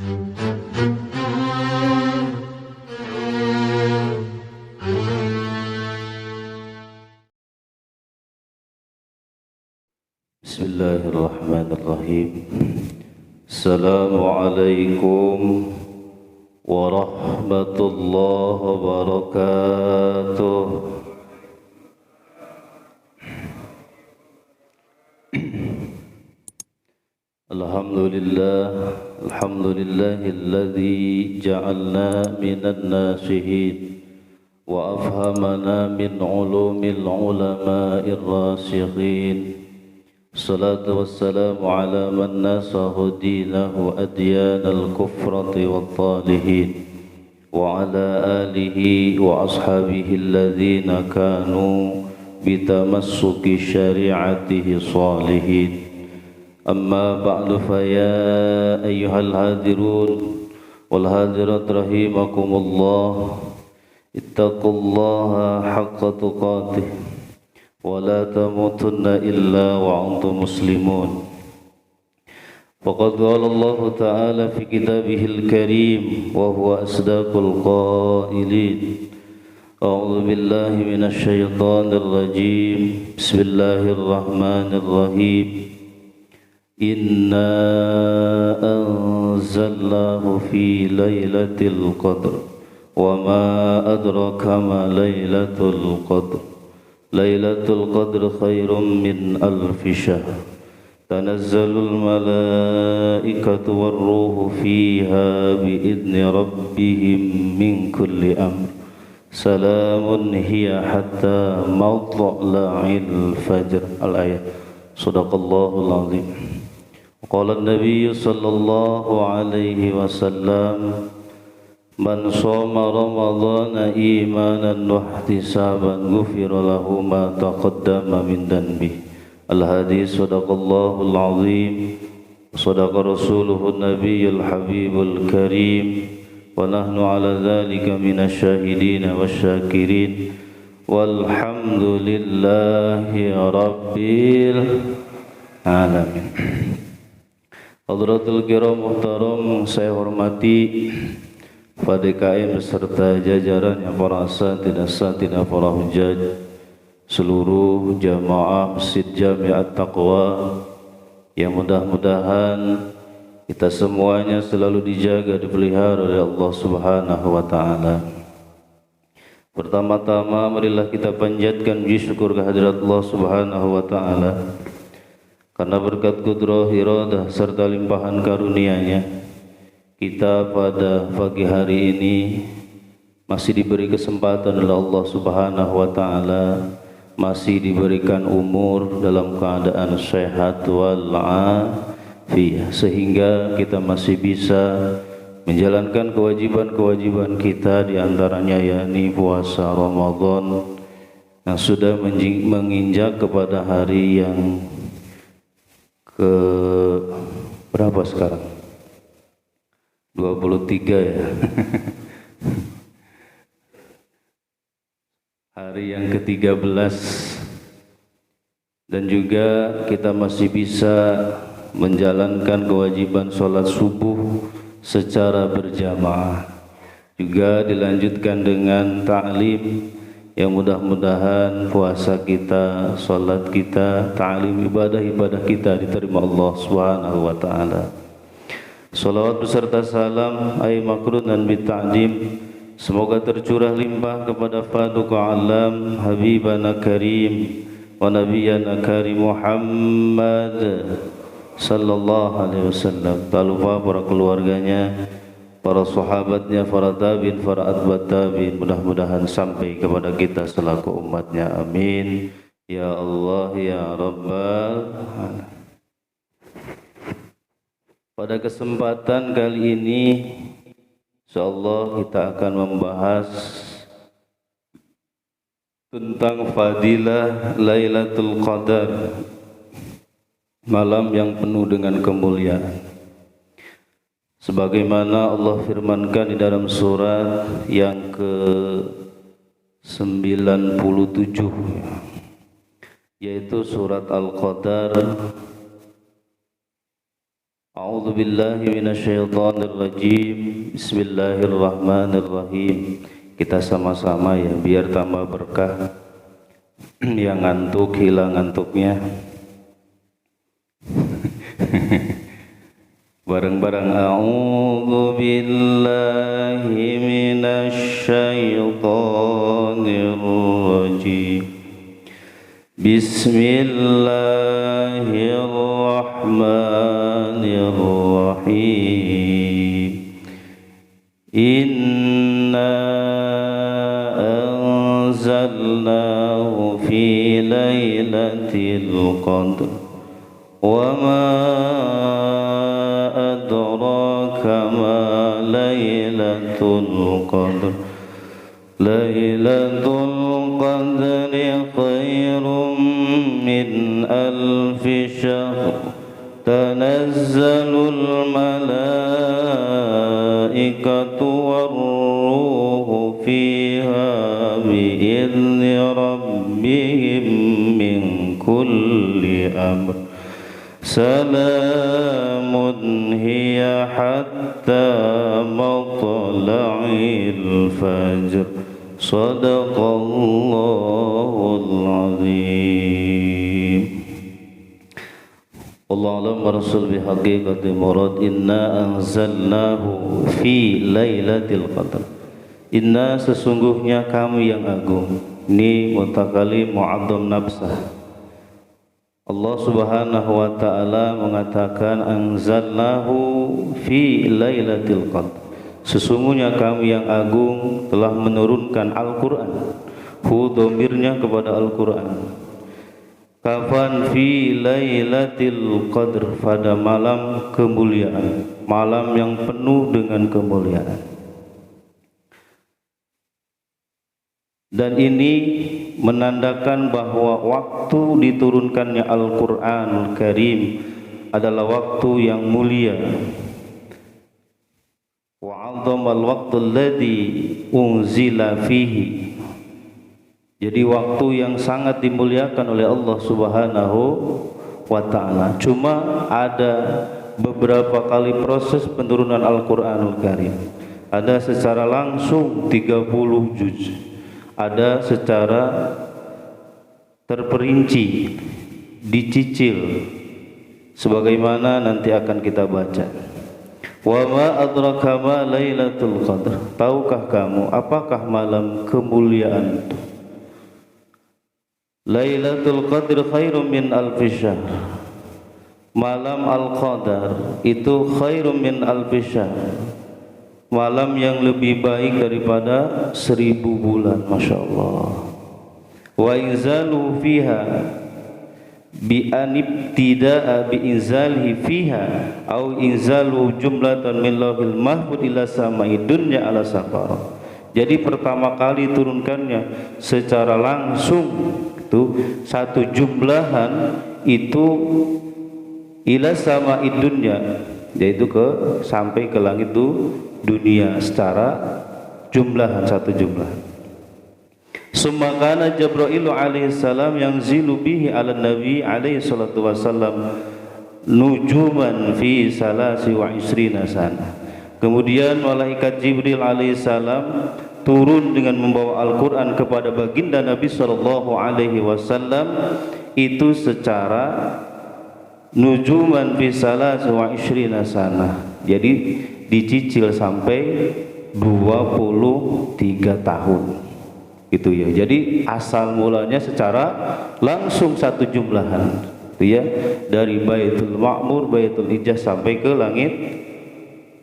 Bismillahirrahmanirrahim. Assalamualaikum warahmatullahi wabarakatuh. Alhamdulillahilladzi ja'alna minan nasihin wa afhamana min ulumil ulama'ir rasikhin. Salatu wassalamu ala man nasahu dinahu adyanal kufrati wat talihin wa ala alihi wa ashabihi alladhina kanu bitamassuki syari'atihi salihin. Amma ba'du fa ya ayyuhal hadirun wal hadirat rahimakumullah, ittaqullaha haqqa tuqatih wa la tamutunna illa wa antum muslimun. Faqad qala Allah ta'ala fi kitabihil karim wa huwa asdaqul qailin. A'udzu billahi minasy syaithanir rajim. Bismillahirrahmanirrahim. Inna anzalnahu fi lailatul qadr wa ma adraka ma lailatul qadr. Lailatul Qadr khairum min alfi syahr. Tanazzalul malaikatu warruhu fiha biidzni rabbihim min kulli amr. Salamun hiya hatta matla'il fajr. Al-ayat. Shadaqallahul azim. Qala an-nabiy sallallahu alaihi wasallam, man shoma ramadhana imanan wa ihtisaban ghufira lahu ma taqaddama min dhanbi. Al-hadis. Sadaqallahul azim, sadaqa rasuluhu nabiyyul habibul karim, wa nahnu ala dhalika minasy syahidin wasyakirin, walhamdulillahi rabbil alamin. Hadratul kiram muhtaram, saya hormati FADKM beserta jajarannya, para asatidz para hujjaj, seluruh jamaah Masjid Jami' Taqwa, yang mudah-mudahan kita semuanya selalu dijaga, dipelihara oleh Allah Subhanahu wa taala. Pertama-tama marilah kita panjatkan puji syukur kehadirat Allah Subhanahu wa taala karena berkat kudrah, iradah serta limpahan karunia-Nya kita pada pagi hari ini masih diberi kesempatan oleh Allah Subhanahu wa taala, masih diberikan umur dalam keadaan sehat wal afiyah, sehingga kita masih bisa menjalankan kewajiban-kewajiban kita, di antaranya yakni puasa Ramadan yang sudah menginjak kepada hari yang ke berapa sekarang? 23 ya. Hari yang ke-13, dan juga kita masih bisa menjalankan kewajiban sholat subuh secara berjamaah, juga dilanjutkan dengan ta'lim, yang mudah-mudahan puasa kita, sholat kita, ta'lim, ibadah-ibadah kita diterima Allah Subhanahu wa ta'ala. Salawat beserta salam ay makrun dan bita'dim semoga tercurah limpah kepada Faduq alam Habibana Karim wa Nabiyana Karim Muhammad sallallahu alaihi wasallam. Tak lupa para keluarganya, para sahabatnya, para tabi'in, para atba'ut tabi'in, mudah-mudahan sampai kepada kita selaku umatnya. Amin ya Allah ya Rabbal alamin. Pada kesempatan kali ini insyaallah kita akan membahas tentang fadilah Lailatul Qadar, malam yang penuh dengan kemuliaan. Sebagaimana Allah firmankan di dalam surat yang ke-97, yaitu surat Al-Qadar. A'udzu billahi minasyaitonir rajim. Bismillahirrahmanirrahim. Kita sama-sama ya biar tambah berkah. Yang ngantuk hilang ngantuknya. Bareng-bareng. A'udzu billahi minasyaitonir rajim. Bismillahirrahmanirrahim. Inna anzalnahu fi lailatul qadr wa ma adraka ma lailatul qadr. Lailatul qadri khairum min alfi syahr. Tanazzalul malaikatu war-ruhu fiha bi'izni rabbihim min kulli amr. Salamun hiya hatta matla'il fajr. Sadaqallahul azim. Wallahu a'lam wa rasul bihaqiqati murad. Inna anzalnahu fi lailatul qadr. Inna sesungguhnya kami yang agung. Ini mutakalim mu'addam nafsah. Allah subhanahu wa ta'ala mengatakan anzalnahu fi lailatul qadr. Sesungguhnya kami yang agung telah menurunkan Al-Quran. Hu domirnya kepada Al-Quran. Kapan fi lailatul qadr, pada malam kemuliaan, malam yang penuh dengan kemuliaan. Dan ini menandakan bahwa waktu diturunkannya Al-Quranul Karim adalah waktu yang mulia. Wa 'azzamal waqtul ladzi unzila fihi. Jadi waktu yang sangat dimuliakan oleh Allah Subhanahu wa ta'ala. Cuma ada beberapa kali proses penurunan Al-Quranul Karim. Ada secara langsung 30 juz. Ada secara terperinci, dicicil, sebagaimana nanti akan kita baca. Wa ma adraka ma lailatul qadr. Tahukah kamu apakah malam kemuliaan itu? Lailatul qadr khairum min alfi syahr. Malam al-qadar itu khairum min alfi syahr. Malam yang lebih baik daripada 1000 bulan. Masya Allah. Wa inzalu fiha bi anibtida'a bi inzalihi fiha au inzalu jumlatan min lahil mahfud ila samai dunya ala safar. Jadi pertama kali turunkannya secara langsung itu satu jumlahan itu ila samai dunya, yaitu sampai ke langit itu dunia secara jumlahan, satu jumlah. Summa kana Jibril alaihi salam yang zilu bihi ala nabi alaihi salatu wasallam nujuman fi salasi wa isrina sana. Kemudian malaikat Jibril alaihi salam turun dengan membawa Al-Quran kepada baginda Nabi sallallahu alaihi wasallam itu secara nujuman fi salasi wa isrina sana. Jadi dicicil sampai 23 tahun itu ya. Jadi asal mulanya secara langsung satu jumlahan itu ya, dari Baitul Ma'mur, Baitul Ijaz sampai ke langit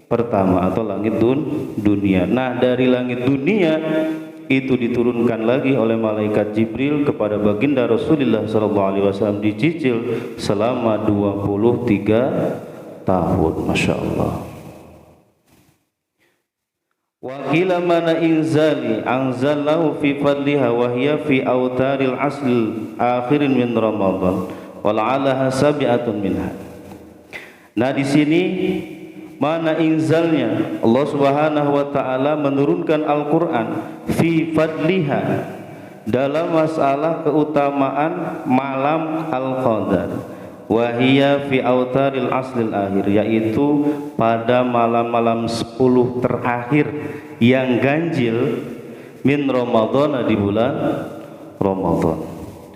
pertama atau langit dunia. Nah, dari langit dunia itu diturunkan lagi oleh malaikat Jibril kepada baginda Rasulullah SAW dicicil selama 23 tahun. Masya Allah. Wa qila mana inzali anzalahu fi fadliha wa hiya fi autaril asl akhirin min Ramadan wal alaha sabi'atun minha. Nah, di sini mana inzalnya Allah Subhanahu wa taala menurunkan Al-Qur'an fi fadliha dalam masalah keutamaan malam Al-Qadar. Wahia fi autaril aslil akhir, yaitu pada malam-malam 10 terakhir yang ganjil min Ramadan, di bulan Ramadan.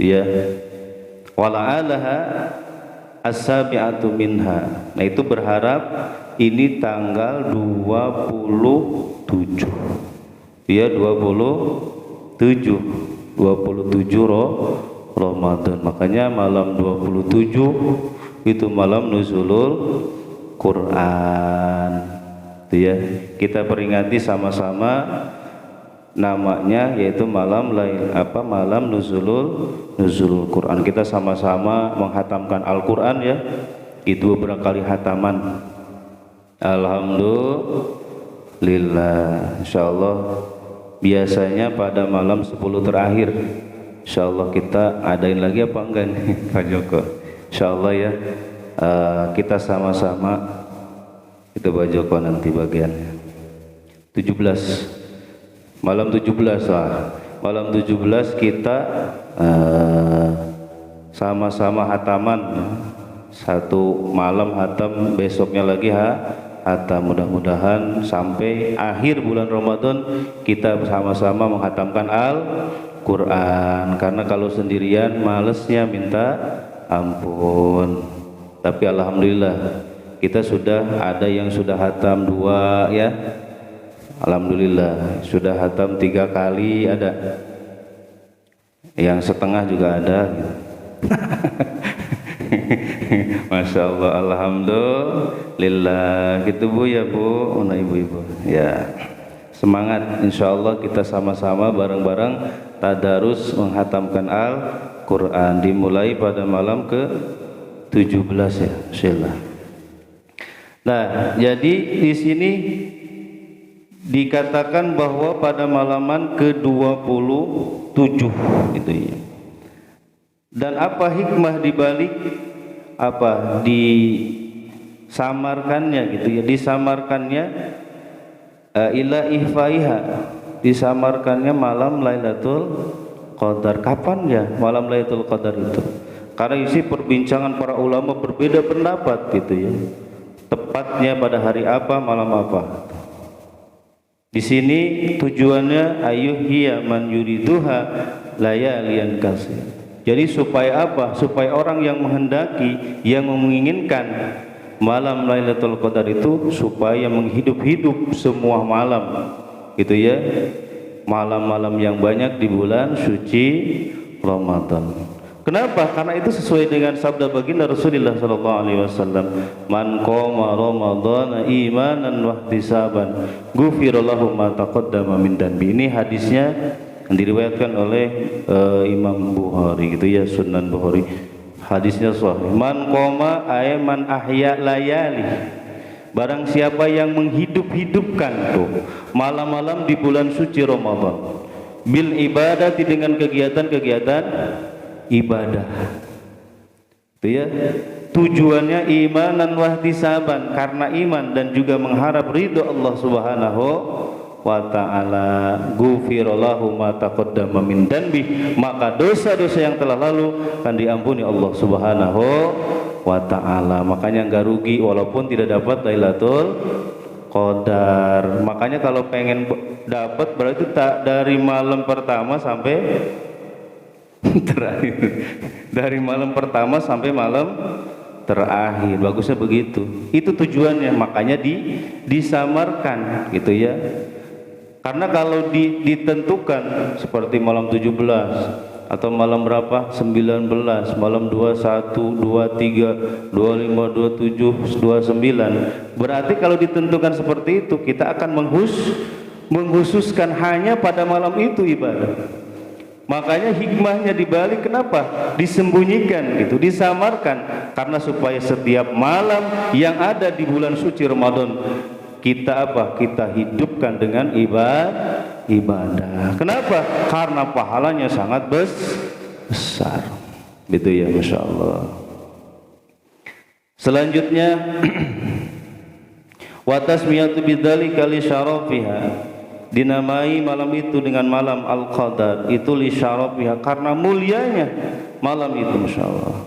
Ya, wala'alaha as-sabi'atu minha. Nah itu berharap ini tanggal 27. Ya, 27 Ramadan. Makanya malam 27 itu malam nuzulul Quran. Itu ya, kita peringati sama-sama namanya, yaitu malam malam nuzulul Quran. Kita sama-sama menghatamkan Al-Quran ya. Itu beberapa kali hataman. Alhamdulillah. Insyaallah biasanya pada malam 10 terakhir. Insyaallah kita adain lagi apa enggak nih Pak Joko? Insyaallah ya, kita sama-sama itu Pak Joko nanti bagiannya 17 malam 17 lah. Malam 17 kita sama-sama hataman ya. Satu malam hatam, besoknya lagi hatam. Mudah-mudahan sampai akhir bulan Ramadan kita sama-sama menghatamkan Al-Quran. Karena kalau sendirian malesnya minta ampun. Tapi alhamdulillah kita sudah ada yang sudah hatam 2 ya. Alhamdulillah sudah hatam 3 kali, ada yang setengah juga ada gitu. Masya Allah, alhamdulillah gitu Bu ya Bu, nah ibu-ibu ya, semangat. Insya Allah kita sama-sama bareng-bareng tadarus menghatamkan Al-Quran, dimulai pada malam ke-17 ya, Bismillah. Nah jadi di sini dikatakan bahwa pada malaman ke-27 itu ya. Dan apa hikmah dibalik apa disamarkannya gitu ya, disamarkannya ila ihfaiha, disamarkannya malam Lailatul Qadar. Kapan ya malam Lailatul Qadar itu? Karena isi perbincangan para ulama berbeda pendapat gitu ya. Tepatnya pada hari apa, malam apa? Di sini tujuannya ayyuhiya man yuriduha layaliyan kasir. Jadi supaya apa? Supaya orang yang menghendaki, yang menginginkan malam Lailatul Qadar itu supaya menghidup-hidup semua malam, gitu ya. Malam-malam yang banyak di bulan suci Ramadan. Kenapa? Karena itu sesuai dengan sabda baginda Rasulullah sallallahu alaihi wasallam, "Man qama Ramadhana imanan wa ihtisaban, ghufira lahu ma taqaddama min dhanbi." Ini hadisnya yang diriwayatkan oleh Imam Bukhari gitu ya, Sunan Bukhari. Hadisnya sahih. Man qama ay man ahya layali. Barang siapa yang menghidup-hidupkan tuh malam-malam di bulan suci Ramadan bil ibadati, dengan kegiatan-kegiatan ibadah. Itu ya. Tujuannya imanan wa ihtisaban, karena iman dan juga mengharap ridho Allah Subhanahu wa ta'ala. Ghufira lahu ma taqaddama min dhanbi, maka dosa-dosa yang telah lalu akan diampuni Allah Subhanahu wa ta'ala. Makanya enggak rugi walaupun tidak dapat Lailatul Qadar. Makanya kalau pengen dapat berarti tak dari malam pertama sampai terakhir, dari malam pertama sampai malam terakhir, bagusnya begitu. Itu tujuannya, makanya disamarkan gitu ya. Karena kalau ditentukan seperti malam 17 atau malam berapa, 19, malam 21, 23, 25, 27, 29, berarti kalau ditentukan seperti itu kita akan menghususkan hanya pada malam itu ibadah. Makanya hikmahnya dibalik kenapa disembunyikan gitu, disamarkan, karena supaya setiap malam yang ada di bulan suci Ramadan kita apa? Kita hidupkan dengan ibadah. Kenapa? Karena pahalanya sangat besar. Gitu ya, Masya Allah. Selanjutnya wa tasmiyatu bidzalika li syarafiha, dinamai malam itu dengan malam Al-Qadar itu li syarafiha, karena mulianya malam itu, Masya Allah.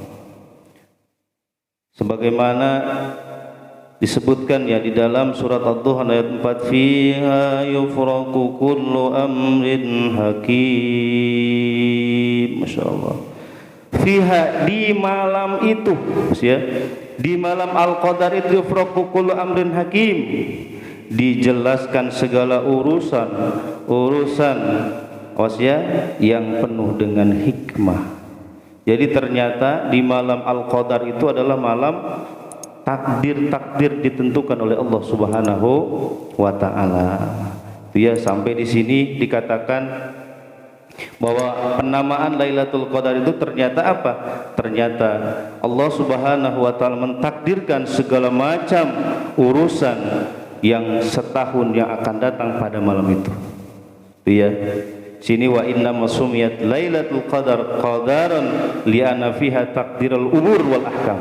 sebagaimana disebutkan ya di dalam surat Ad-Duhan ayat 4, fiha yufraqu kullu amrin hakim. Masyaallah. Fiha, di malam itu ya, di malam Al-Qadar itu yufraqu kullu amrin hakim, dijelaskan segala urusan yang penuh dengan hikmah. Jadi ternyata di malam Al-Qadar itu adalah malam takdir ditentukan oleh Allah Subhanahu wa taala. Ya, sampai di sini dikatakan bahwa penamaan Lailatul Qadar itu ternyata apa? Ternyata Allah Subhanahu wa taala mentakdirkan segala macam urusan yang setahun yang akan datang pada malam itu. Ya. Sini wa inna masumiyat Lailatul Qadar qadaran li'anna fiha taqdirul umur wal ahkam.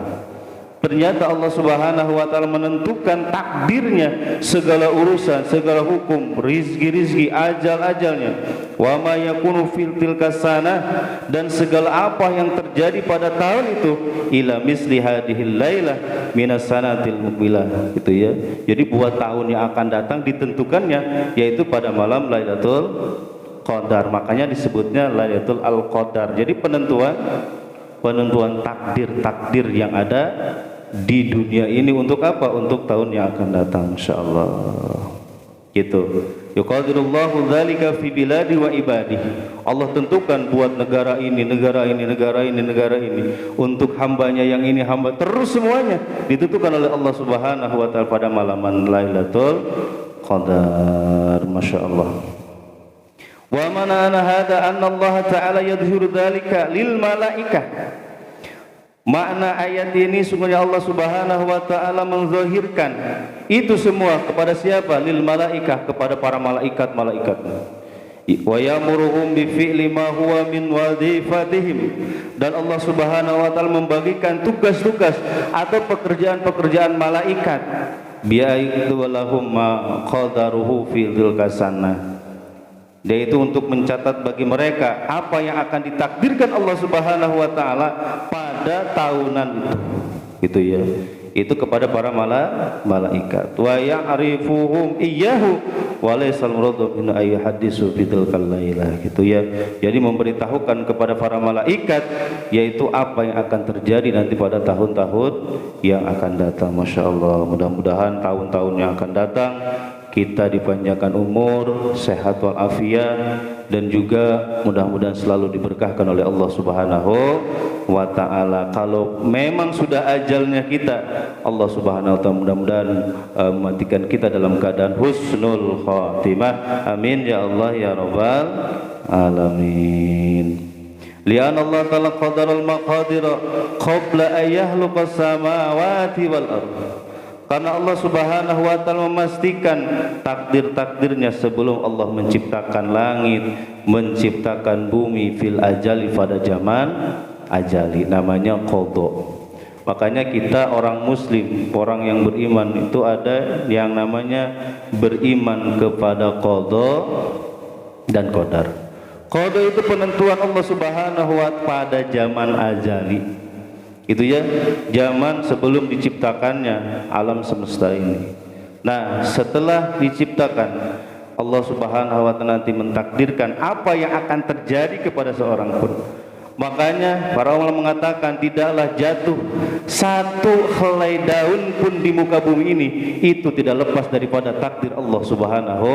Ternyata Allah Subhanahu wa taala menentukan takdirnya segala urusan, segala hukum, rizki, ajal-ajalnya. Wa ma yakunu fil tilka sanah, dan segala apa yang terjadi pada tahun itu ila misli hadhil lailah minas sanatil muqbilah, gitu ya. Jadi buat tahun yang akan datang ditentukannya yaitu pada malam Lailatul Qadar. Makanya disebutnya Lailatul Al-Qadar. Jadi penentuan takdir yang ada di dunia ini untuk apa? Untuk tahun yang akan datang, insyaallah. Gitu. Yuqadirullahu dzalika fi biladi wa ibadi. Allah tentukan buat negara ini untuk hambanya yang ini hamba, terus semuanya ditentukan oleh Allah Subhanahu wa taala pada malam Lailatul Qadar. Masyaallah. Wa mana hada anna Allah taala yadhhiru dzalika lil malaikah. Makna ayat ini sungguhnya Allah Subhanahu wa taala menzahirkan itu semua kepada siapa? Lil malaikah, kepada para malaikat. Wa yamuruhum bi fi'li ma huwa min wadhifatihim, dan Allah Subhanahu wa taala membagikan tugas-tugas atau pekerjaan malaikat bi'aitu lahum ma qadaruhu fi dzilqasanah, yaitu untuk mencatat bagi mereka apa yang akan ditakdirkan Allah Subhanahu wa taala pada tahunan itu. Gitu ya. Itu kepada para malaikat. Wa ya'rifuhum iyyahu wa laysal muradu min ayyi hadisu bidzal lailah, gitu ya. Jadi memberitahukan kepada para malaikat yaitu apa yang akan terjadi nanti pada tahun-tahun yang akan datang. Masya Allah. Mudah-mudahan tahun-tahun yang akan datang kita dipanjangkan umur, sehat walafiat, dan juga mudah-mudahan selalu diberkahkan oleh Allah Subhanahu wa taala. Kalau memang sudah ajalnya kita, Allah Subhanahu wa taala mudah-mudahan mematikan kita dalam keadaan husnul khatimah. Amin ya Allah ya rabbal alamin. Lian Allah taala qadarul maqadir qabla an yakhluqas samawati wal ardh. Karena Allah Subhanahu wa taala memastikan takdir-takdirnya sebelum Allah menciptakan langit, menciptakan bumi, fil ajali, pada zaman ajali, namanya qadha. Makanya kita orang muslim, orang yang beriman itu ada yang namanya beriman kepada qadha dan qadar. Qadha itu penentuan Allah Subhanahu wa taala pada zaman ajali. Itu ya, zaman sebelum diciptakannya alam semesta ini. Nah, setelah diciptakan, Allah Subhanahu wa taala nanti mentakdirkan apa yang akan terjadi kepada seorang pun. Makanya para ulama mengatakan tidaklah jatuh satu helai daun pun di muka bumi ini itu tidak lepas daripada takdir Allah Subhanahu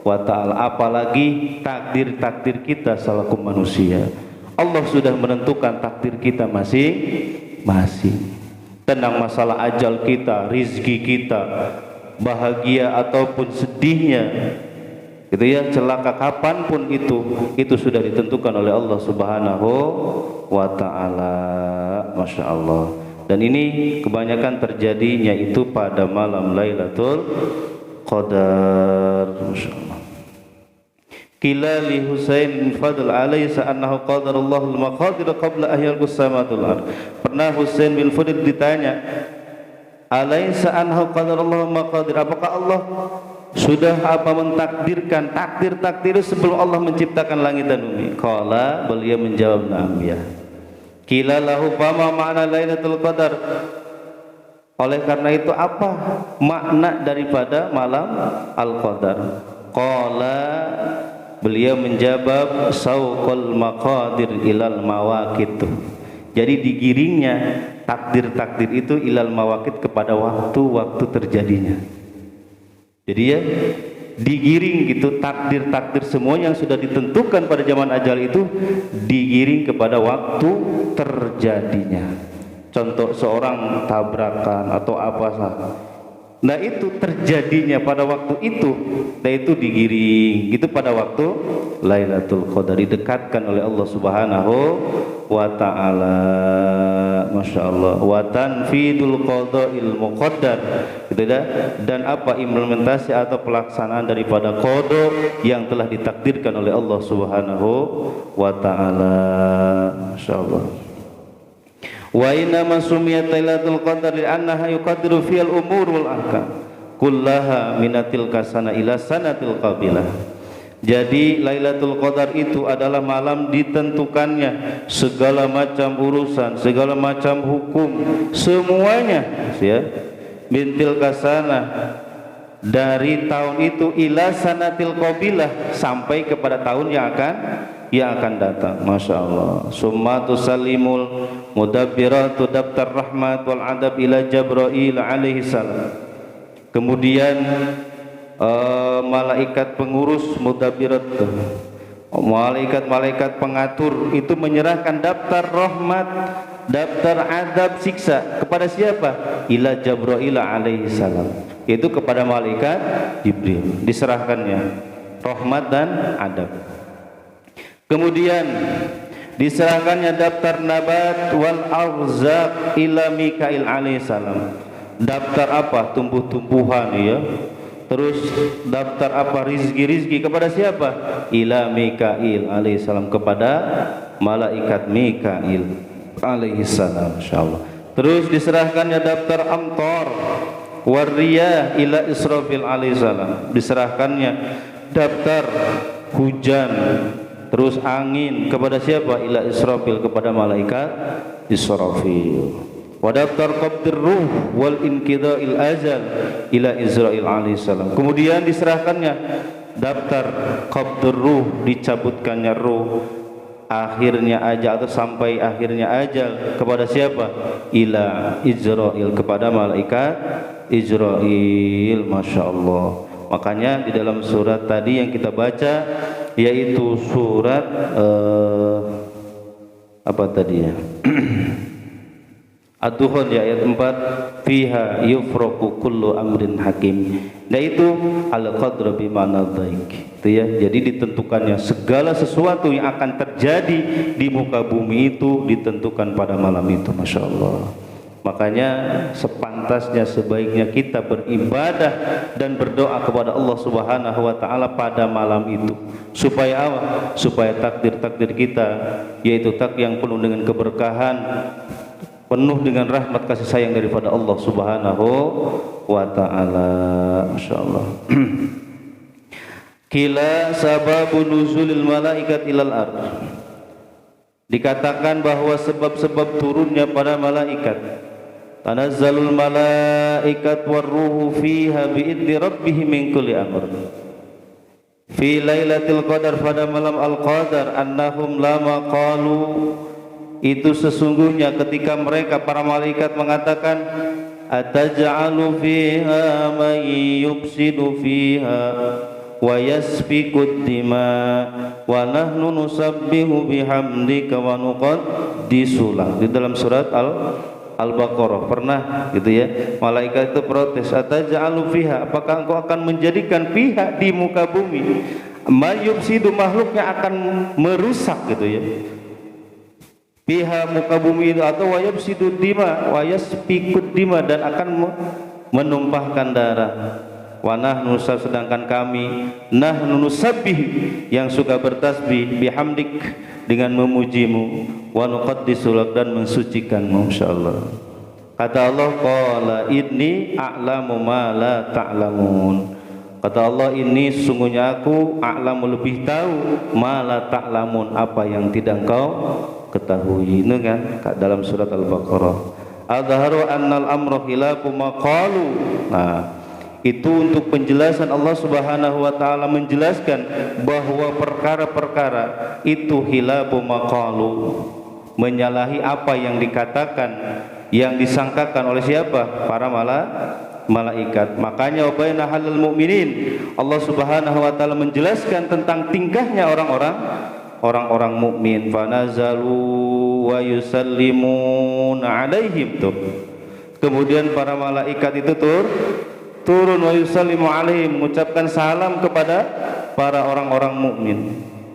wa taala, apalagi takdir-takdir kita selaku manusia. Allah sudah menentukan takdir kita masing-masing. Tentang masalah ajal kita, rizki kita, bahagia ataupun sedihnya, gitu ya, celaka kapanpun itu sudah ditentukan oleh Allah Subhanahu wa taala. Masya Allah. Dan ini kebanyakan terjadinya itu pada malam Lailatul Qadar. Masya Allah. Qila li Husain bin Fadl alaysa annahu qadarallahu al-maqadir qabla an yalqus samawati wal ard. Pernah Husain bin Fadl ditanya, alaysa annahu qadarallahu al-maqadir, apakah Allah sudah mentakdirkan takdir-takdir sebelum Allah menciptakan langit dan bumi? Qala, beliau menjawab, na'am ya. Qila lahu fama ma'na Lailatul Qadar, Oleh karena itu apa makna daripada malam Al-Qadar? Qala, beliau menjawab, sauqul maqadir ilal mawaqit. Jadi digiringnya takdir-takdir itu ilal mawaqit kepada waktu-waktu terjadinya. Jadi ya digiring gitu, takdir-takdir semuanya yang sudah ditentukan pada zaman ajal itu digiring kepada waktu terjadinya. Contoh seorang tabrakan atau apa saja, nah itu terjadinya pada waktu itu, nah itu digiring gitu pada waktu Lailatul Qadar, didekatkan oleh Allah Subhanahu wa ta'ala. Masya Allah. Wa tanfidul qada'il muqaddar, gitu dah. Dan apa implementasi atau pelaksanaan daripada qada yang telah ditakdirkan oleh Allah Subhanahu wa ta'ala. Masya Allah. Wa inna ma sumiyat Lailatul Qadar li'annaha yuqaddiru fiyal umur wal ahkam kullaha minatil kasana ila sanatil qabilah. Jadi Lailatul Qadar itu adalah malam ditentukannya segala macam urusan, segala macam hukum, semuanya ya, bintil kasana, dari tahun itu ila sanatil qabilah, sampai kepada tahun yang akan datang. Masya Allah. Summa tusallimul mudabbiratu daftar rahmat wal adab ila Jabrail alaihi salam. Kemudian malaikat pengurus mudabbirat, malaikat pengatur itu menyerahkan daftar rahmat, daftar adab siksa kepada siapa? Ila Jabrail alaihi salam, yaitu kepada malaikat Jibril diserahkannya rahmat dan adab. Kemudian diserahkannya daftar nabat wal arzaq ila Mikail alaihissalam. Daftar apa? Tumbuh-tumbuhan ya. Terus daftar apa? Rizki kepada siapa? Ila Mikail alaihissalam, kepada malaikat Mikail alaihissalam, insyaallah. Terus diserahkannya daftar amtar wariyah ila Israfil alaihissalam. Diserahkannya daftar hujan terus angin kepada siapa? Ila Israfil, kepada malaikat Israfil. Wa daftar qabdir ruh wal inqida'il ajal ila Israil alaihissalam. Kemudian diserahkannya daftar qabdir ruh, dicabutkannya ruh, akhirnya ajal atau sampai akhirnya ajal, kepada siapa? Ila Israil, kepada malaikat Israil. Masya Allah. Makanya di dalam surat tadi yang kita baca, yaitu surat apa tadi ya? Ad-Dukhan ya, ayat 4, fiha yufraqu kullu amrin hakim. Nah itu al-qadr bimana dhaik. Itu ya, jadi ditentukannya segala sesuatu yang akan terjadi di muka bumi itu ditentukan pada malam itu. Masya Allah. Makanya sepantasnya, sebaiknya kita beribadah dan berdoa kepada Allah Subhanahu wa ta'ala pada malam itu, supaya apa? Supaya takdir-takdir kita, yaitu takdir yang penuh dengan keberkahan, penuh dengan rahmat kasih sayang daripada Allah Subhanahu wa ta'ala. Masya Allah. Kila sababu nuzulil malaikat ilal ard. Dikatakan bahwa sebab-sebab turunnya para malaikat, tanazzalul malaikat warruhu fiha bi'idni rabbihim min kulli amr. Fi lailatul qadar, pada malam al-qadar, annahum lama qalu, itu sesungguhnya ketika mereka para malaikat mengatakan, ataj'alu fiha man yufsidu fiha wa yasfikud dima wa nahnu nusabbihu bihamdika wa nuqaddisu lak. Di dalam surat Al-Baqarah pernah gitu ya, malaikat itu protes, ataj'alu fiha, apakah engkau akan menjadikan pihak di muka bumi mayufsidu, makhluknya akan merusak gitu ya, pihak muka bumi itu, atau wayafsidu dima, wayasfikud dima, dan akan menumpahkan darah. Wa nahnu, sedangkan kami, nahnu nusabbih, yang suka bertasbih, bihamdik, dengan memujimu, wa nuqaddisu lak, dan mensucikanmu. Insyaallah. Kata Allah, qala inni a'lamu ma la ta'lamun. Kata Allah, ini sesungguhnya aku a'lamu, lebih tahu, ma la ta'lamun, apa yang tidak engkau ketahui. Itu kan dalam surat Al-Baqarah. adharu annal amra khilafu maqalu. Nah, itu untuk penjelasan Allah Subhanahu wa taala menjelaskan bahwa perkara-perkara itu khilafu maqalu, menyalahi apa yang dikatakan, yang disangkakan oleh siapa? Para malaikat. Makanya wabaina halal mu'minin, Allah Subhanahu wa taala menjelaskan tentang tingkahnya orang-orang mukmin. Fanazalu wa yusallimun alaihim tuh. Kemudian para malaikat itu turun wa yusallimu alaihim, mengucapkan salam kepada para orang-orang mukmin.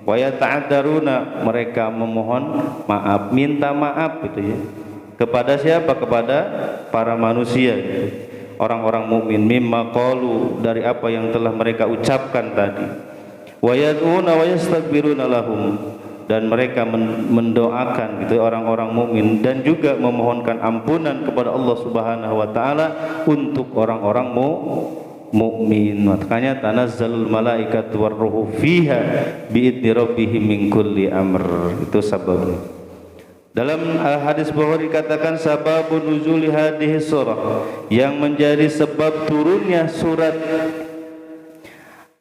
Wa yata'addaruna, mereka memohon maaf, minta maaf gitu ya. Kepada siapa? Kepada para manusia gitu. Orang-orang mukmin, mimma qalu, dari apa yang telah mereka ucapkan tadi. Wa yad'una wa yastaghfiruna lahum, dan mereka mendoakan gitu orang-orang mukmin dan juga memohonkan ampunan kepada Allah Subhanahu wa taala untuk orang-orang mukmin. Makanya tanazzalul malaikatu warruhu fiha biidzni rabbihim min kulli amr. Itu sebabnya. Dalam hadis Bukhari dikatakan sababun nuzuli hadhihi surah, yang menjadi sebab turunnya surat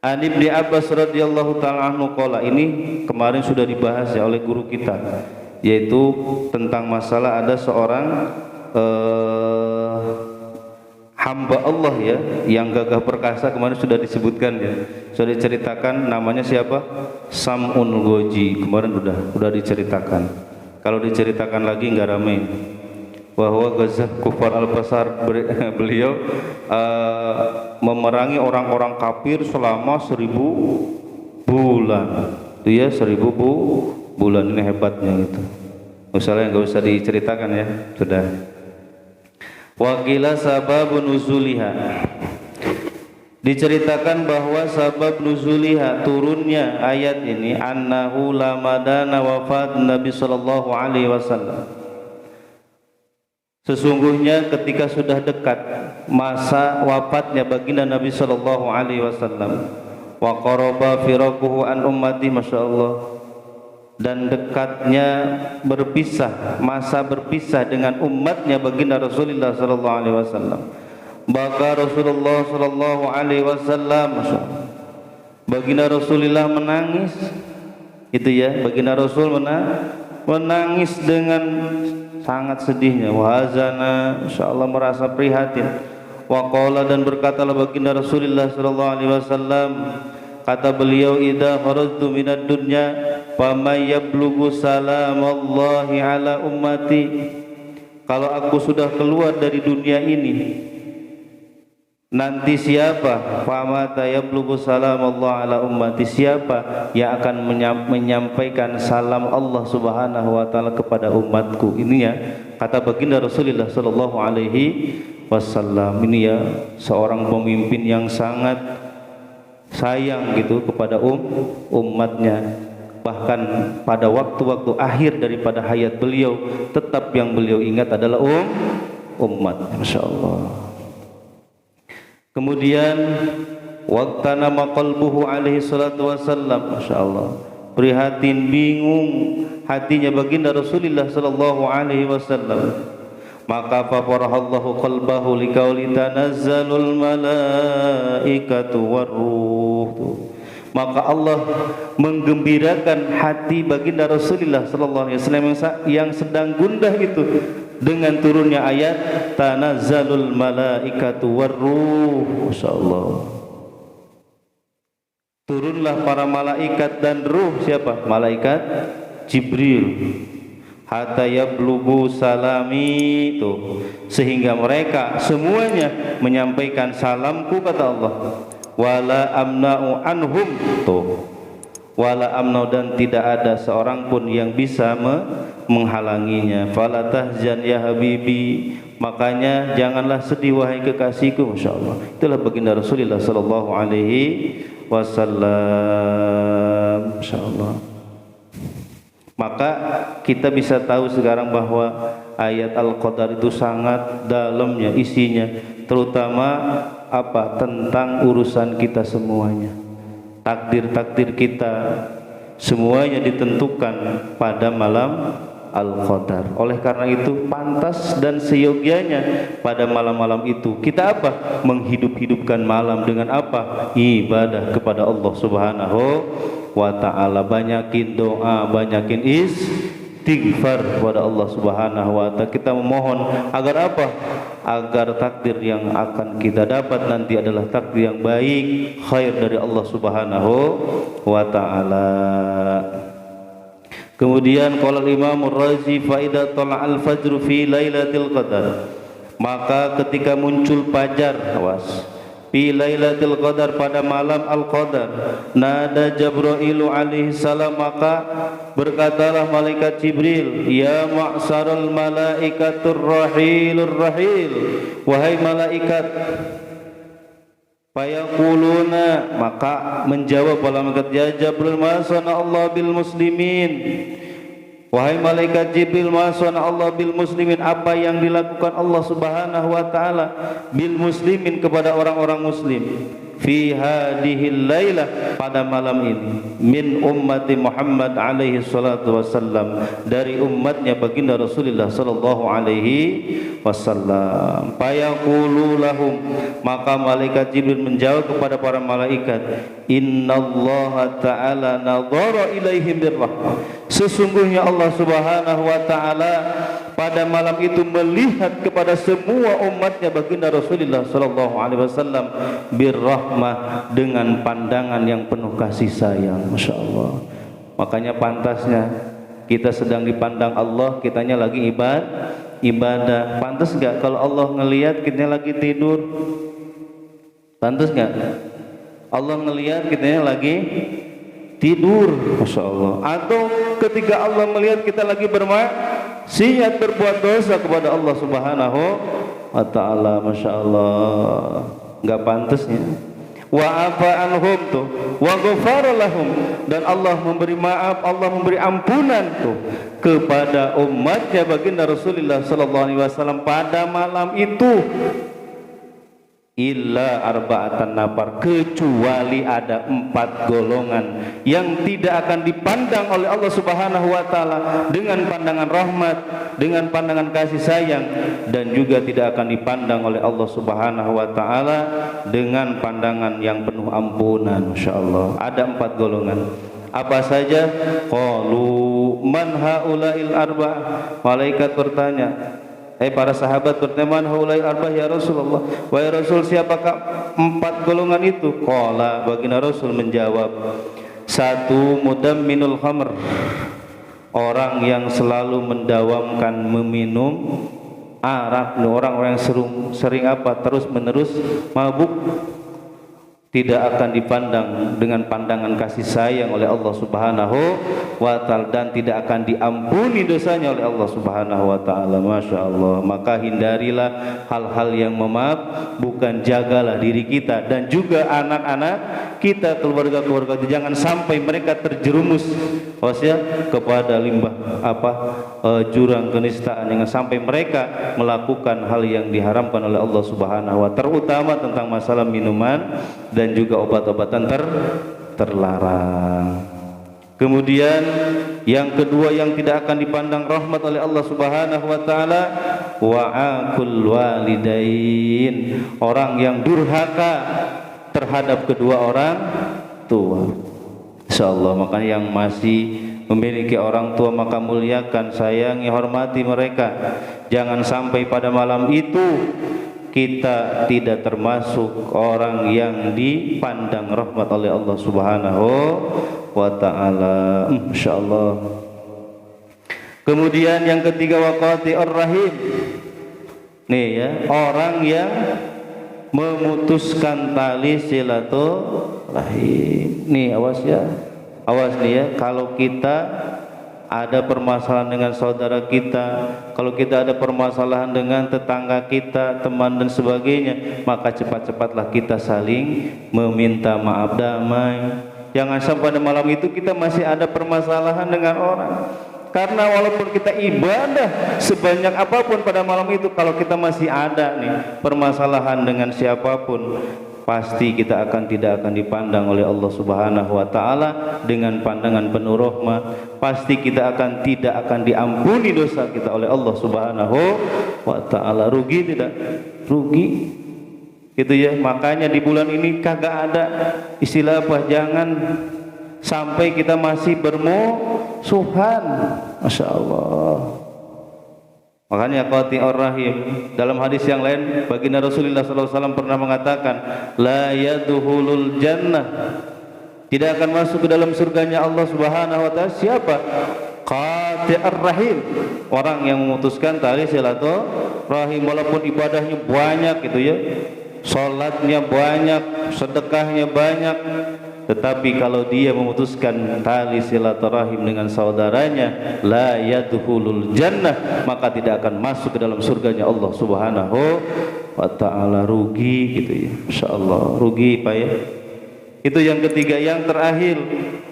An Ibnu Abbas radhiyallahu taala anhu qala, ini kemarin sudah dibahas ya oleh guru kita, yaitu tentang masalah ada seorang hamba Allah ya yang gagah perkasa, kemarin sudah disebutkan ya, sudah diceritakan namanya siapa? Sam'un Goji, kemarin udah diceritakan. Kalau diceritakan lagi nggak ramai. Bahwa Ghazah Kufar Al-Basar, beliau memerangi orang-orang kafir selama 1000 bulan. Itu ya 1000 bulan, ini hebatnya gitu. Misalnya nggak usah diceritakan ya, sudah. Waqila sababun nuzuliha, diceritakan bahwa sabab nuzuliha, turunnya ayat ini, annahu lamadana wafat Nabi sallallahu alaihi wasallam, sesungguhnya ketika sudah dekat masa wafatnya baginda Nabi sallallahu alaihi wasallam, wa qaraba firaquhu an ummati, masyaallah, dan dekatnya berpisah, masa berpisah dengan umatnya baginda Rasulullah sallallahu alaihi wasallam. Maka Rasulullah sallallahu alaihi wasallam, baginda Rasulullah menangis, itu ya, baginda Rasul menangis dengan sangat sedihnya. Wahazana, insyaallah merasa prihatin. Wa qala, dan berkatalah baginda Rasulullah sallallahu alaihi wasallam, kata beliau, idza kharajtu minad dunya famay yablughu salamallahi ala ummati, kalau aku sudah keluar dari dunia ini, nanti siapa? Famata yablughu salamallah ala ummati, siapa yang akan menyampaikan salam Allah Subhanahu wa taala kepada umatku. Ini ya kata baginda Rasulullah sallallahu alaihi wasallam. Ini ya seorang pemimpin yang sangat sayang gitu kepada umatnya. Bahkan pada waktu-waktu akhir daripada hayat beliau, tetap yang beliau ingat adalah umat. Masyaallah. Kemudian waqtanama qalbuhu alaihi salatu wasallam, masyaallah, prihatin, bingung hatinya baginda Rasulullah sallallahu alaihi wasallam. Maka fafarahallahu qalbahu liqauli tanazzalul malaikatu warruh, maka Allah menggembirakan hati baginda Rasulullah sallallahu alaihi wasallam yang sedang gundah itu dengan turunnya ayat tanazzalul malaikatu warruh. Masyaallah, turunlah para malaikat dan ruh. Siapa? Malaikat Jibril. Hatta yablughu salami, itu sehingga mereka semuanya menyampaikan salamku, kata Allah. Wala amna'u anhum, tuh, wala amna'u, dan tidak ada seorang pun yang bisa menghalanginya. Fala tahzan ya habibi, makanya janganlah sedih wahai kekasihku. Masyaallah, itulah baginda Rasulullah sallallahu alaihi wasallam. Masyaallah. Maka kita bisa tahu sekarang bahwa ayat Al-Qadar itu sangat dalamnya isinya, terutama apa? Tentang urusan kita semuanya. Takdir-takdir kita semuanya ditentukan pada Al-Qadar. Oleh karena itu pantas dan seyogianya pada malam-malam itu kita apa? Menghidup-hidupkan malam dengan apa? Ibadah kepada Allah Subhanahu wa ta'ala. Banyakin doa, banyakin istighfar kepada Allah Subhanahu wa ta'ala. Kita memohon agar apa? Agar takdir yang akan kita dapat nanti adalah takdir yang baik, khair dari Allah Subhanahu wa ta'ala. Kemudian qala Imam Ar-Razi fa idza tala'al fajr fi lailatul qadar, maka ketika muncul fajar, awas, fi lailatul qadar pada malam al-qadar, nada Jibril alaihi salam, maka berkatalah malaikat Jibril, ya ma'sarul malaikatur rahilur rahil, wahai malaikat. Fayaquluna, maka menjawab malaikat, ya Jibril ma sana Allah bil muslimin, wahai malaikat Jibril ma sana Allah bil muslimin, apa yang dilakukan Allah Subhanahu wa ta'ala bil muslimin kepada orang-orang muslim, fi hadhil lailah, pada malam ini, min ummati Muhammad alaihi salatu wasallam, dari umatnya baginda Rasulullah sallallahu alaihi wasallam. Fayaqulu lahum, maka malaikat Jibril menjawab kepada para malaikat, innallaha ta'ala nadhara ilaihim birrahmah, sesungguhnya Allah Subhanahu wa ta'ala pada malam itu melihat kepada semua umatnya baginda Rasulullah sallallahu alaihi wasallam birrahmah, dengan pandangan yang penuh kasih sayang. Masya Allah. Makanya pantasnya kita sedang dipandang Allah, kitanya lagi ibadah. Pantas gak kalau Allah ngelihat kitanya lagi tidur? Pantas gak Allah ngelihat kitanya lagi tidur? Masya Allah. Atau ketika Allah melihat kita lagi bermaksiat, berbuat dosa kepada Allah Subhanahu wa ta'ala. Masya Allah, nggak pantasnya. Wa afa anhum tuh, wa ghafara lahum, dan Allah memberi maaf, Allah memberi ampunan tuh kepada umatnya baginda Rasulullah sallallahu alaihi wasallam pada malam itu. Illa arba'atan nafar, kecuali ada 4 golongan yang tidak akan dipandang oleh Allah Subhanahu wa ta'ala dengan pandangan rahmat, dengan pandangan kasih sayang, dan juga tidak akan dipandang oleh Allah Subhanahu wa ta'ala dengan pandangan yang penuh ampunan. Masya Allah, ada 4 golongan. Apa saja? Qalu man haula'il arba', malaikat bertanya, para sahabat bertanya, man haula'il arba' ya Rasulullah, wahai Rasul, siapakah 4 golongan itu? Qala, baginda Rasul menjawab, 1 mudamminul khamr, orang yang selalu mendawamkan meminum arak, orang-orang yang sering apa? Terus menerus mabuk, tidak akan dipandang dengan pandangan kasih sayang oleh Allah Subhanahu wa ta'ala, dan tidak akan diampuni dosanya oleh Allah Subhanahu wa ta'ala. Masya Allah. Maka hindarilah hal-hal yang memabukkan, jagalah diri kita dan juga anak-anak kita, keluarga-keluarga kita, jangan sampai mereka terjerumus kepada limbah jurang kenistaan, jangan sampai mereka melakukan hal yang diharamkan oleh Allah Subhanahu wa ta'ala, terutama tentang masalah minuman dan juga obat-obatan terlarang. Kemudian yang kedua yang tidak akan dipandang rahmat oleh Allah Subhanahu wa ta'ala, wa'akul walidain, orang yang durhaka terhadap kedua orang tua. Insyaallah, makanya yang masih memiliki orang tua maka muliakan, sayangi, hormati mereka. Jangan sampai pada malam itu kita tidak termasuk orang yang dipandang rahmat oleh Allah Subhanahu wa ta'ala. Insyaallah. Kemudian yang ketiga, waqati'ur rahim. Nih ya, orang yang memutuskan tali silaturahim. Nih awas ya. Awas nih ya, kalau kita ada permasalahan dengan saudara kita, kalau kita ada permasalahan dengan tetangga kita, teman dan sebagainya, maka cepat-cepatlah kita saling meminta maaf, damai. Jangan sampai pada malam itu kita masih ada permasalahan dengan orang. Karena walaupun kita ibadah sebanyak apapun pada malam itu, kalau kita masih ada nih permasalahan dengan siapapun, pasti kita tidak akan dipandang oleh Allah Subhanahu wa taala dengan pandangan penuh rahmat. Pasti kita tidak akan diampuni dosa kita oleh Allah Subhanahu wa taala. Rugi tidak? Rugi. Gitu ya. Makanya di bulan ini kagak ada istilah apa? Jangan sampai kita masih bermusuhan. Masya Allah. Makanya qati'ur rahim, dalam hadis yang lain baginda Rasulullah SAW pernah mengatakan, la yadkhulul jannah, tidak akan masuk ke dalam surganya Allah Subhanahu wa taala siapa? Qati'ur rahim, orang yang memutuskan tali silaturahim, walaupun ibadahnya banyak gitu ya, salatnya banyak, sedekahnya banyak, tetapi kalau dia memutuskan tali silaturahim dengan saudaranya, la yadkhulul jannah, maka tidak akan masuk ke dalam surganya Allah Subhanahu wa taala. Rugi gitu ya. Insyaallah rugi Pak ya. Itu yang ketiga. Yang terakhir,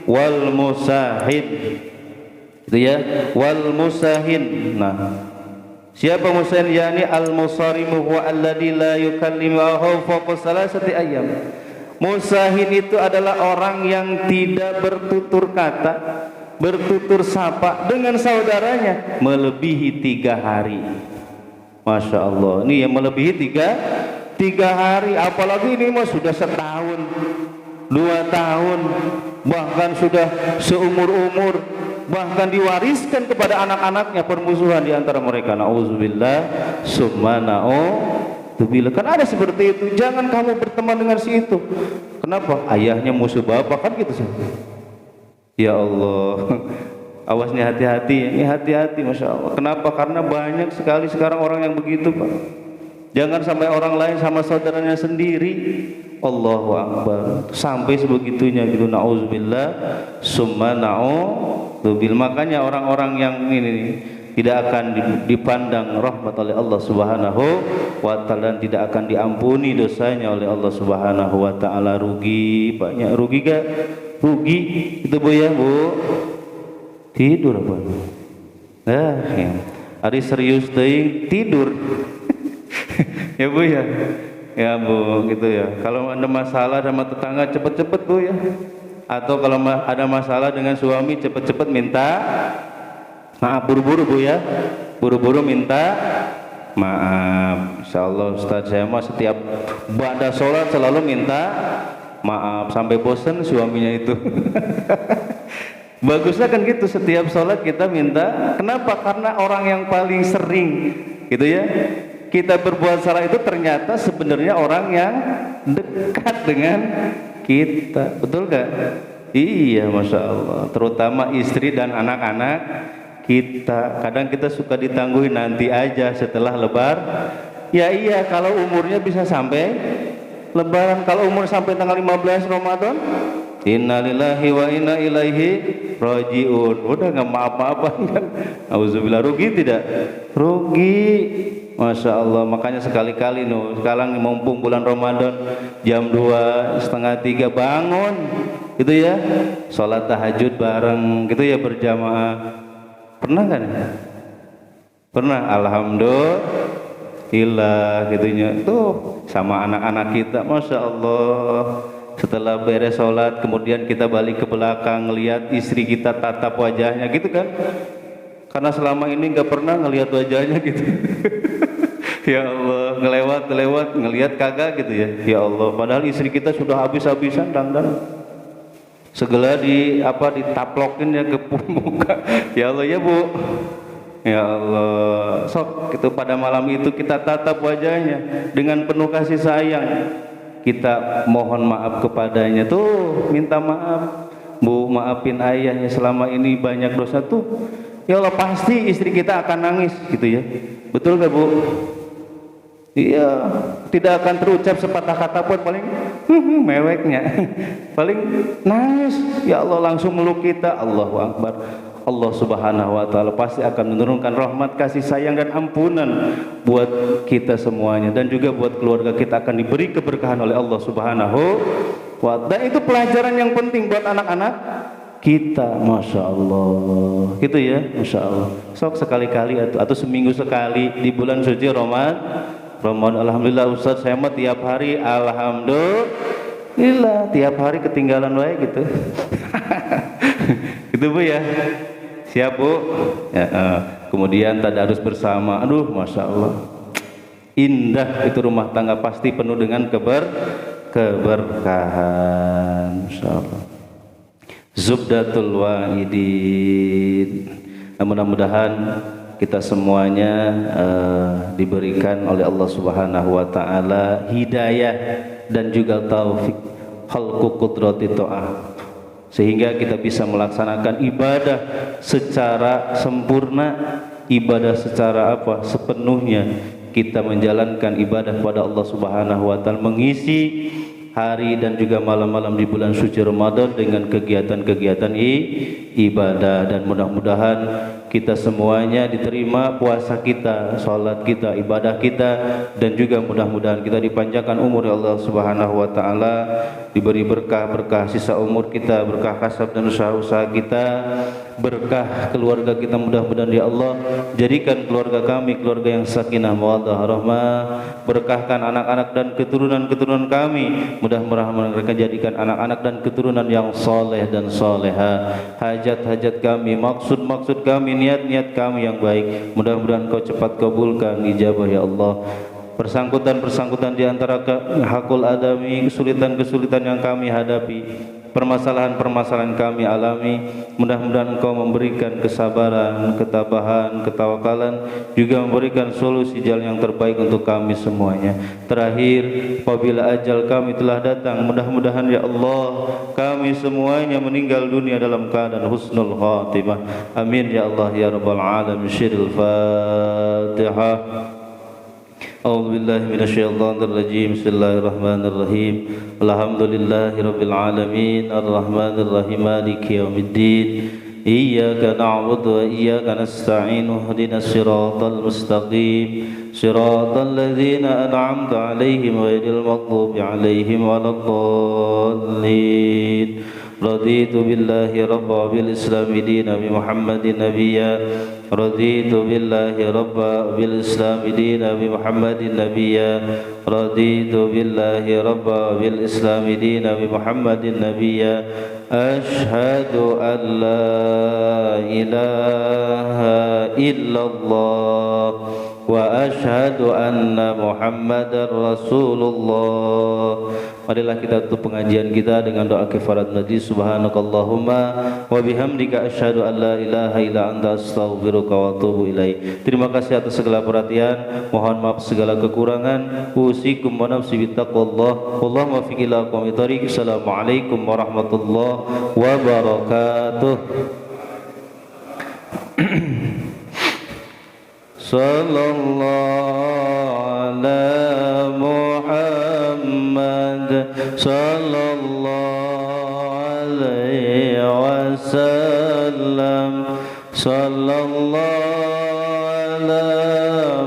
wal musahin. Itu ya, wal musahin. Nah, siapa musahin? Yani al musarimu huwa alladzi la yukallimu fawqa salasati ayyam. Musahin itu adalah orang yang tidak bertutur kata, bertutur sapa dengan saudaranya melebihi 3 hari. Masya Allah, ini yang melebihi tiga hari. Apalagi ini mah sudah setahun, 2 tahun, bahkan sudah seumur-umur, bahkan diwariskan kepada anak-anaknya permusuhan di antara mereka. Nauzubillah summa na'udzubillah. Kan ada seperti itu. Jangan kamu berteman dengan si itu. Kenapa? Ayahnya musuh bapak, kan gitu sih. Ya Allah, awasnya hati-hati. Ini hati-hati, Masya Allah. Kenapa? Karena banyak sekali sekarang orang yang begitu Pak. Jangan sampai orang lain sama saudaranya sendiri. Allahu Akbar, sampai sebegitunya gitu. Nauzubillah summa na'udzubillah. Makanya orang-orang yang ini tidak akan dipandang rahmat oleh Allah Subhanahu wa taala, dan tidak akan diampuni dosanya oleh Allah Subhanahu wa taala. Rugi, banyak rugi gak? Rugi itu Bu ya, Bu. Tidur apa? Nah, ya. Hari serius teuing tidur. Ya Bu ya. Ya Bu, gitu ya. Kalau ada masalah sama tetangga cepet-cepet Bu ya. Atau kalau ada masalah dengan suami cepet-cepet minta maaf, buru-buru Bu ya, buru-buru minta maaf. Insyaallah Ustaz saya mah setiap ba'da sholat selalu minta maaf sampai bosan suaminya itu. Bagusnya kan gitu, setiap sholat kita minta. Kenapa? Karena orang yang paling sering gitu ya kita berbuat salah itu ternyata sebenarnya orang yang dekat dengan kita. Betul gak? Iya, Masya Allah. Terutama istri dan anak-anak kita. Kadang kita suka ditangguhin nanti aja setelah lebar. Ya iya, kalau umurnya bisa sampai lebaran. Kalau umur sampai tanggal 15 Ramadan, innalillahi wa inna ilaihi rajiun. Udah gak maaf-maafan kan. Auzubillah. Rugi tidak? Rugi. Masya Allah. Makanya sekali-kali sekarang mumpung bulan Ramadan, jam 2:30 bangun gitu ya, sholat tahajud bareng gitu ya, berjamaah. Pernah kan? Pernah. Alhamdulillah gitunya tuh sama anak-anak kita. Masya Allah, setelah beres sholat kemudian kita balik ke belakang ngelihat istri kita tatap wajahnya gitu kan, karena selama ini nggak pernah ngelihat wajahnya gitu. Ya Allah, ngelewat ngelihat kagak gitu ya. Ya Allah, padahal istri kita sudah habis-habisan dandan, segala ditaplokin ya ke muka. Ya Allah ya Bu. Ya Allah, sok gitu pada malam itu kita tatap wajahnya dengan penuh kasih sayang. Kita mohon maaf kepadanya tuh, minta maaf. Bu, maafin ayahnya selama ini banyak dosa tuh. Ya Allah, pasti istri kita akan nangis gitu ya. Betul gak Bu? Iya, tidak akan terucap sepatah kata pun, paling meweknya, paling nangis. Ya Allah, langsung meluk kita. Allahu Akbar. Allah Subhanahu wa taala pasti akan menurunkan rahmat, kasih sayang dan ampunan buat kita semuanya, dan juga buat keluarga kita akan diberi keberkahan oleh Allah Subhanahu wa taala. Dan itu pelajaran yang penting buat anak-anak kita. Masya Allah gitu ya. Masya Allah. Sok sekali-kali atau seminggu sekali di bulan suci Ramadan. Alhamdulillah Ustaz, saya mah tiap hari alhamdulillah tiap hari ketinggalan wae gitu. Gitu Bu ya. Siap Bu? Ya, kemudian tadarus bersama. Aduh, Masya Allah. Indah itu rumah tangga, pasti penuh dengan keberkahan. Masya Allah. Zubdatul Wahidin. Mudah-mudahan kita semuanya diberikan oleh Allah Subhanahu wa taala hidayah dan juga taufik khalqu qudrati ta'ah, sehingga kita bisa melaksanakan ibadah secara sempurna, ibadah secara sepenuhnya. Kita menjalankan ibadah kepada Allah Subhanahu wa taala, mengisi hari dan juga malam-malam di bulan suci Ramadan dengan kegiatan-kegiatan ibadah, dan mudah-mudahan kita semuanya diterima puasa kita, salat kita, ibadah kita, dan juga mudah-mudahan kita dipanjangkan umur ya Allah Subhanahu wa taala, diberi berkah sisa umur kita, berkah kasab dan usaha-usaha kita, berkah keluarga kita. Mudah-mudahan ya Allah jadikan keluarga kami keluarga yang sakinah mawaddah rahmah, berkahkan anak-anak dan keturunan-keturunan kami, mudah-mudahan mereka jadikan anak-anak dan keturunan yang soleh dan soleha. Hajat-hajat kami, maksud-maksud kami, niat-niat kami yang baik, mudah-mudahan Kau cepat kabulkan, ijabah ya Allah. Persangkutan-persangkutan di antara hakul adami, kesulitan-kesulitan yang kami hadapi, permasalahan-permasalahan kami alami, mudah-mudahan Engkau memberikan kesabaran, ketabahan, ketawakalan, juga memberikan solusi jalan yang terbaik untuk kami semuanya. Terakhir, apabila ajal kami telah datang, mudah-mudahan ya Allah kami semuanya meninggal dunia dalam keadaan husnul khatimah. Amin ya Allah ya rabbal alamin. Syirul Fatihah. A'udzu billahi minasyaitonir rajim. Bismillahirrahmanirrahim. Alhamdulillahirabbil alamin arrahmanir rahim maliki yaumiddin. Iyyaka na'budu wa iyyaka nasta'in. Ihdinas siratal mustaqim. Siratal ladzina an'amta 'alaihim ghairil maghdubi 'alaihim waladdallin. Raditu billahi rabba bil islami dina bi Muhammadin nabiyya. Raditu billahi rabba bil islami dina bi Muhammadin nabiyya. Raditu billahi rabba bil islami dina bi Muhammadin nabiyya. Ashhadu an la ilaha illallah wa ashhadu anna Muhammadar Rasulullah. Marilah kita tutup pengajian kita dengan doa kifarat majlis. Subhanakallahumma wa bihamdika asyhadu an la ilaha illa anta astaghfiruka wa atubu ilaik. Terima kasih atas segala perhatian. Mohon maaf segala kekurangan. Usikum wa nafsi bittaqwallah. Wallahu muwaffiq ila aqwamit thoriq. Assalamualaikum warahmatullahi wabarakatuh. Sallallahu ala Muhammad sallallahu alaihi wasallam. Sallallahu ala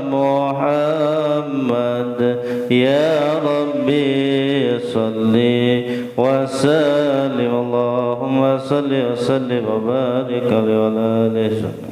Muhammad ya Rabbi salli wa sallim. Allahumma salli wa sallim wa barik alaihi wa alihi.